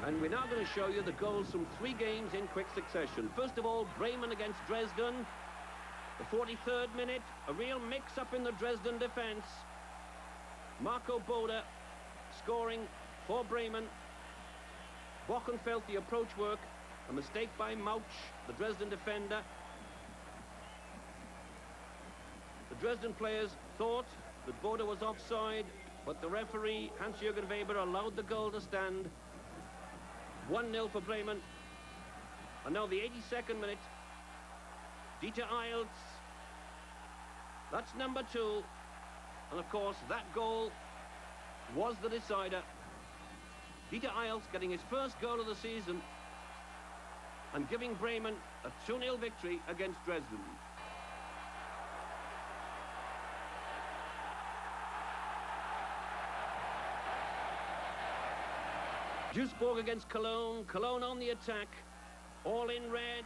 And we're now going to show you the goals from 3 games in quick succession. First of all, Bremen against Dresden. The 43rd minute, a real mix-up in the Dresden defence. Marco Bode scoring for Bremen. Bochen felt the approach work. A mistake by Mauch, the Dresden defender. The Dresden players thought that Bode was offside, but the referee, Hans-Jürgen Weber, allowed the goal to stand. 1-0 for Bremen. And now the 82nd minute. Dieter Eilts. That's number 2. And of course, that goal was the decider. Dieter Eilts getting his first goal of the season and giving Bremen a 2-0 victory against Dresden. Duisburg against Cologne. Cologne on the attack. All in red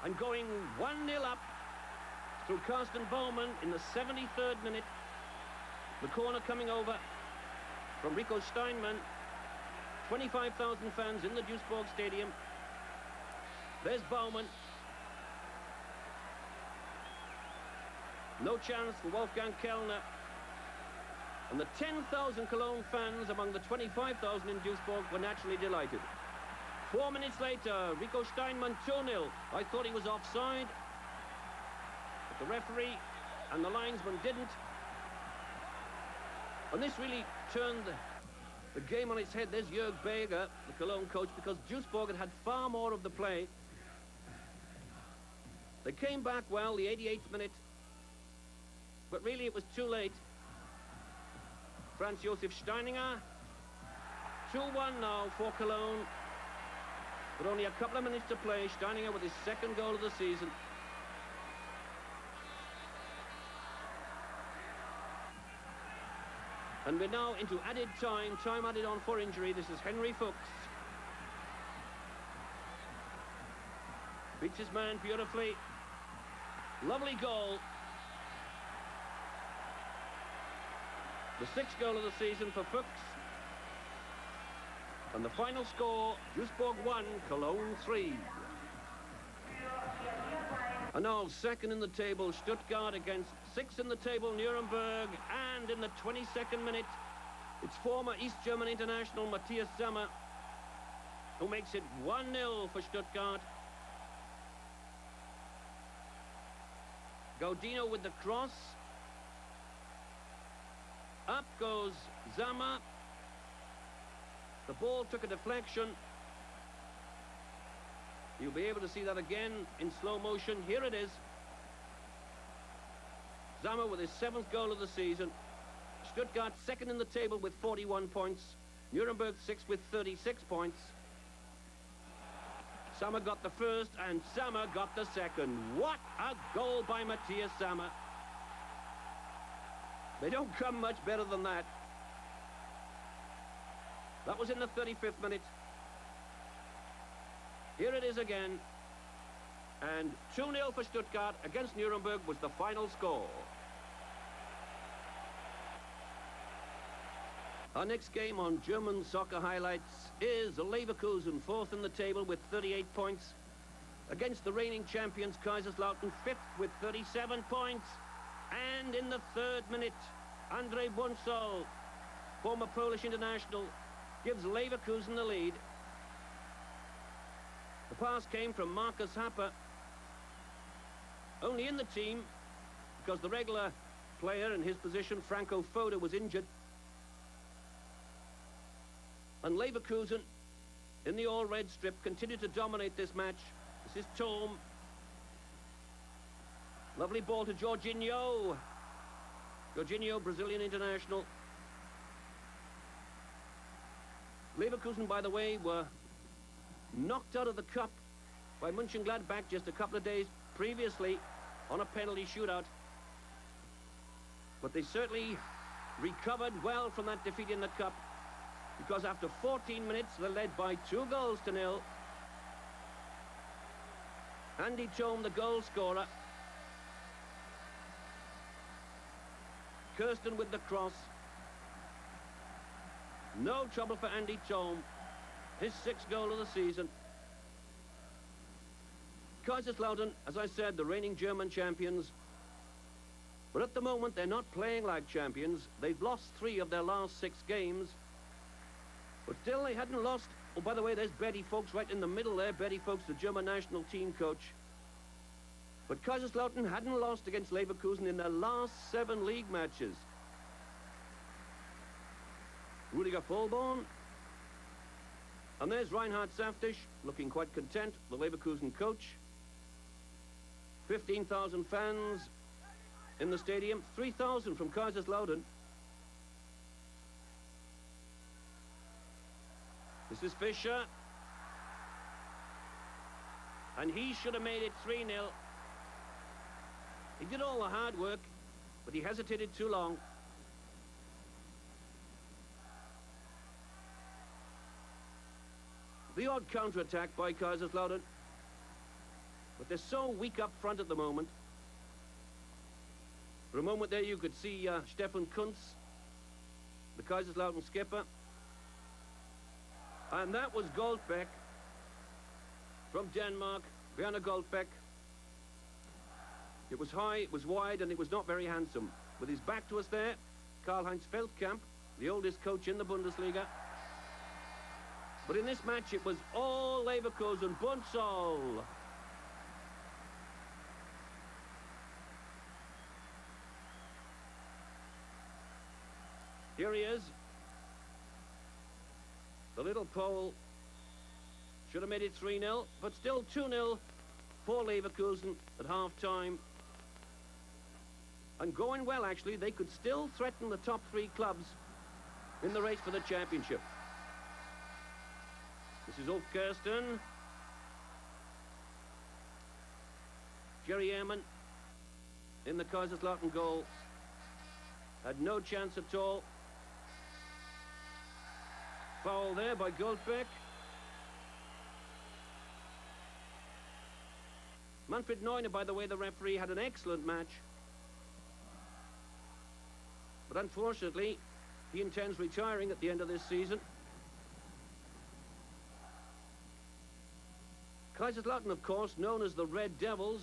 and going 1-0 up through Carsten Baumann in the 73rd minute. The corner coming over from Rico Steinmann. 25,000 fans in the Duisburg stadium. There's Baumann. No chance for Wolfgang Kellner. And the 10,000 Cologne fans among the 25,000 in Duisburg were naturally delighted. 4 minutes later, Rico Steinmann 2-0. I thought he was offside, but the referee and the linesman didn't. And this really turned the game on its head. There's Jörg Berger, the Cologne coach, because Duisburg had far more of the play. They came back well, the 88th minute, but really it was too late. Franz Josef Steininger, 2-1 now for Cologne, but only a couple of minutes to play. Steininger with his 2nd goal of the season. And we're now into added time added on for injury. This is Henry Fuchs. Beats his man beautifully. Lovely goal. The 6th goal of the season for Fuchs. And the final score, Duisburg 1, Cologne 3. And now 2nd in the table, Stuttgart against 6th in the table, Nuremberg. And in the 22nd minute, it's former East German international Matthias Sammer who makes it 1-0 for Stuttgart. Gaudino with the cross. Up goes Sammer. The ball took a deflection. You'll be able to see that again in slow motion. Here it is. Sammer with his 7th goal of the season. Stuttgart 2nd in the table with 41 points. Nuremberg 6th with 36 points. Sammer got the 1st and Sammer got the 2nd. What a goal by Matthias Sammer. They don't come much better than that. That was in the 35th minute. Here it is again. And 2-0 for Stuttgart against Nuremberg was the final score. Our next game on German soccer highlights is Leverkusen, 4th in the table with 38 points. Against the reigning champions Kaiserslautern, 5th with 37 points. And in the 3rd minute, Andrzej Bunsol, former Polish international, gives Leverkusen the lead. The pass came from Marcus Happer, only in the team because the regular player in his position, Franco Foda, was injured. And Leverkusen, in the all-red strip, continued to dominate this match. This is Thom. Lovely ball to Jorginho. Jorginho, Brazilian international. Leverkusen, by the way, were knocked out of the cup by Mönchengladbach just a couple of days previously on a penalty shootout. But they certainly recovered well from that defeat in the cup, because after 14 minutes they're led by 2-0. Andy Thom, the goal scorer. Kirsten with the cross. No trouble for Andy Thom. his 6th goal of the season. Kaiserslautern, as I said, the reigning German champions. But at the moment, they're not playing like champions. They've lost 3 of their last 6 games. But still, they hadn't lost. Oh, by the way, there's Betty Folks right in the middle there. Betty Folks, the German national team coach. But Kaiserslautern hadn't lost against Leverkusen in their last 7 league matches. Rüdiger Vollborn. And there's Reinhard Saftisch, looking quite content, the Leverkusen coach. 15,000 fans in the stadium, 3,000 from Kaiserslautern. This is Fischer. And he should have made it 3-0. He did all the hard work, but he hesitated too long. The odd counter-attack by Kaiserslautern. But they're so weak up front at the moment. For a moment there you could see Stefan Kuntz, the Kaiserslautern skipper. And that was Goldbeck from Denmark, Werner Goldbeck. It was high, it was wide, and it was not very handsome. With his back to us there, Karl-Heinz Feldkamp, the oldest coach in the Bundesliga. But in this match, it was all Leverkusen, Bundsol. Here he is. The little Pole should have made it 3-0, but still 2-0 for Leverkusen at half-time. And going well, actually. They could still threaten the top 3 clubs in the race for the championship. This is Ulf Kirsten. Jerry Ehrmann in the Kaiserslautern goal. Had no chance at all. Foul there by Goldbeck. Manfred Neuner, by the way, the referee, had an excellent match. But unfortunately, he intends retiring at the end of this season. Kaiserslautern, of course, known as the Red Devils.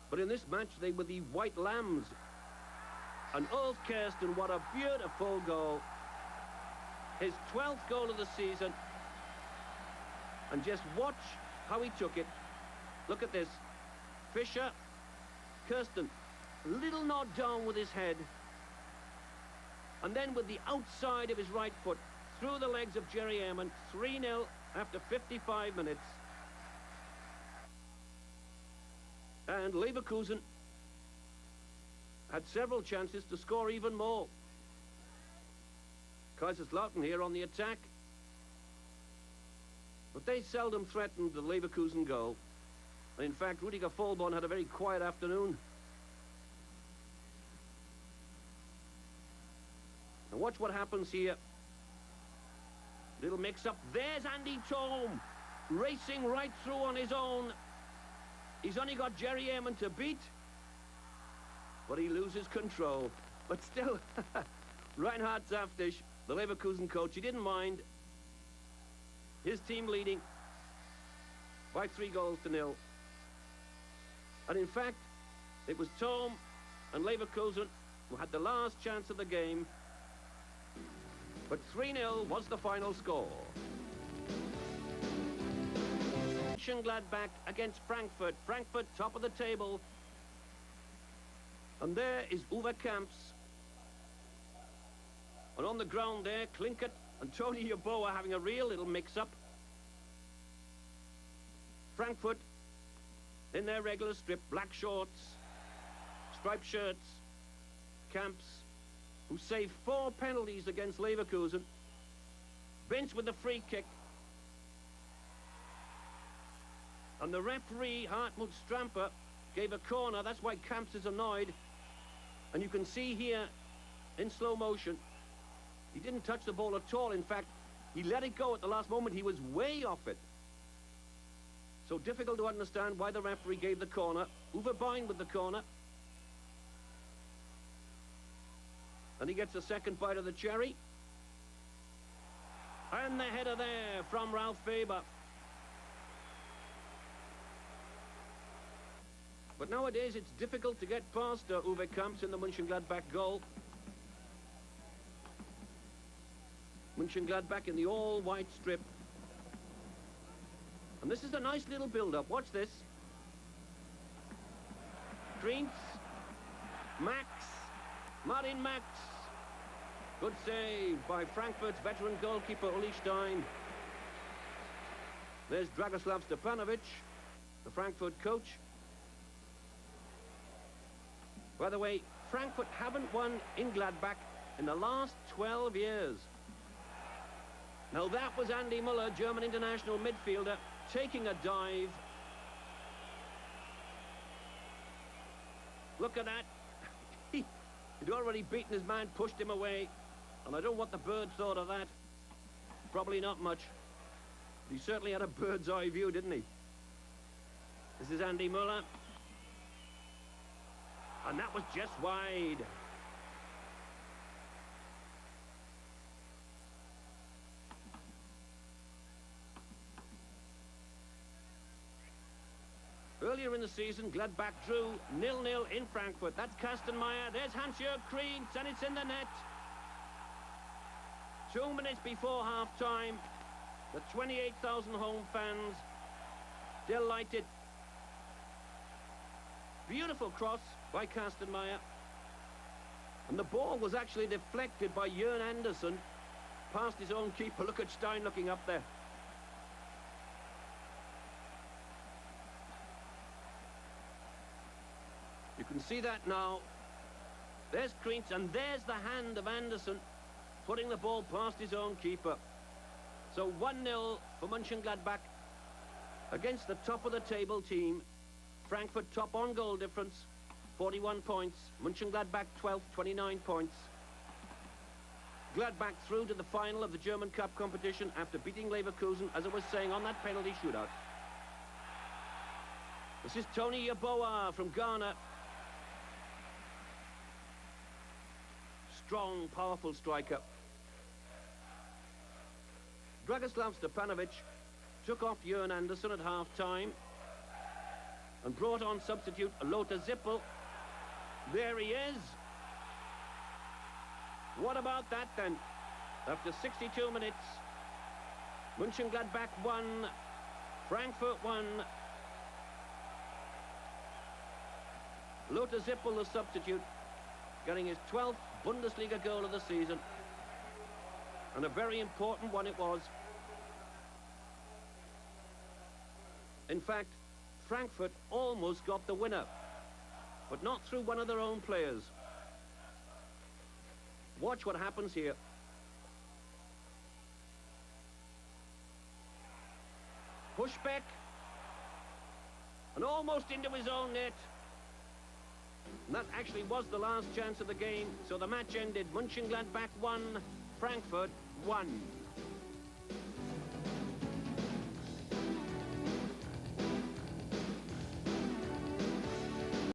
But in this match, they were the White Lambs. And Ulf Kirsten, what a beautiful goal. His 12th goal of the season. And just watch how he took it. Look at this. Fischer, Kirsten, a little nod down with his head. And then with the outside of his right foot, through the legs of Jerry Ehrmann, 3-0 after 55 minutes. And Leverkusen had several chances to score even more. Kaiserslautern here on the attack. But they seldom threatened the Leverkusen goal. And in fact, Rüdiger Vollborn had a very quiet afternoon. And watch what happens here. Little mix-up. There's Andy Thom, racing right through on his own. He's only got Jerry Ehrmann to beat. But he loses control. But still, Reinhard Saftisch, the Leverkusen coach, he didn't mind. His team leading by 3-0. And in fact, it was Thom and Leverkusen who had the last chance of the game. But 3-0 was the final score. Gladbach against Frankfurt. Frankfurt top of the table. And there is Uwe Kamps. And on the ground there, Klinkert and Tony Yeboah having a real little mix-up. Frankfurt in their regular strip, black shorts, striped shirts. Kamps, who saved 4 penalties against Leverkusen. Bench with the free kick. And the referee, Hartmut Stramper, gave a corner. That's why Kamps is annoyed. And you can see here, in slow motion, he didn't touch the ball at all. In fact, he let it go at the last moment. He was way off it. So difficult to understand why the referee gave the corner. Uwe Bein with the corner. And he gets a second bite of the cherry. And the header there from Ralph Weber. But nowadays it's difficult to get past Uwe Kamps in the Mönchengladbach goal. Mönchengladbach in the all-white strip. And this is a nice little build-up. Watch this. Kreentz. Max. Martin Max. Good save by Frankfurt's veteran goalkeeper Uli Stein. There's Dragoslav Stepanovic, the Frankfurt coach. By the way, Frankfurt haven't won in Gladbach in the last 12 years. Now that was Andy Muller, German international midfielder, taking a dive. Look at that. He'd already beaten his man, pushed him away. And I don't know what the bird thought of that. Probably not much. He certainly had a bird's eye view, didn't he? This is Andy Muller. And that was just wide. Earlier in the season, Gladbach drew 0-0 in Frankfurt. That's Kastenmeier. There's Hans-Jörg Kreentz, and it's in the net. 2 minutes before half-time. The 28,000 home fans delighted. Beautiful cross by Kastenmeier. And the ball was actually deflected by Jörn Andersen past his own keeper. Look at Stein looking up there. You can see that now. There's Kreentz, and there's the hand of Andersen putting the ball past his own keeper. So 1-0 for Mönchengladbach against the top of the table team. Frankfurt top on goal difference, 41 points. Mönchengladbach 12th, 29 points. Gladbach through to the final of the German Cup competition after beating Leverkusen, as I was saying, on that penalty shootout. This is Tony Yeboah from Ghana. Strong, powerful striker. Dragoslav Stepanovic took off Jörn Andersen at half-time and brought on substitute Lothar Zippel. There he is. What about that then? After 62 minutes, Mönchengladbach 1, Frankfurt 1. Lothar Zippel, the substitute, getting his 12th Bundesliga goal of the season. And a very important one it was. In fact, Frankfurt almost got the winner, but not through one of their own players. Watch what happens here. Pushback. And almost into his own net. And that actually was the last chance of the game, so the match ended. Mönchengladbach 1, Frankfurt 1.